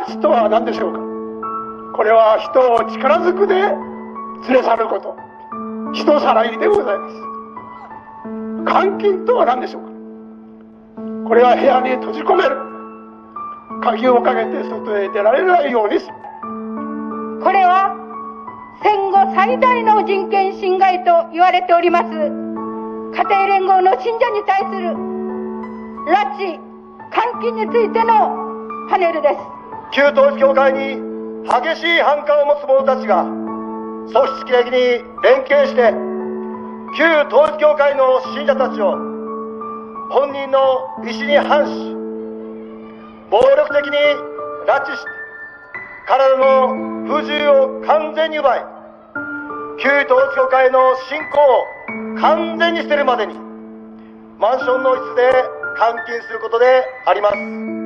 拉致とは何でしょうか。これは人を力ずくで連れ去ること、人さらいでございます。監禁とは何でしょうか。これは部屋に閉じ込める、鍵をかけて外へ出られないようにする。これは戦後最大の人権侵害と言われております家庭連合の信者に対する拉致監禁についてのパネルです。旧統一教会に激しい反感を持つ者たちが組織的に連携して旧統一教会の信者たちを本人の意思に反し暴力的に拉致し体の不自由を完全に奪い旧統一教会の信仰を完全に捨てるまでにマンションの一室で監禁することであります。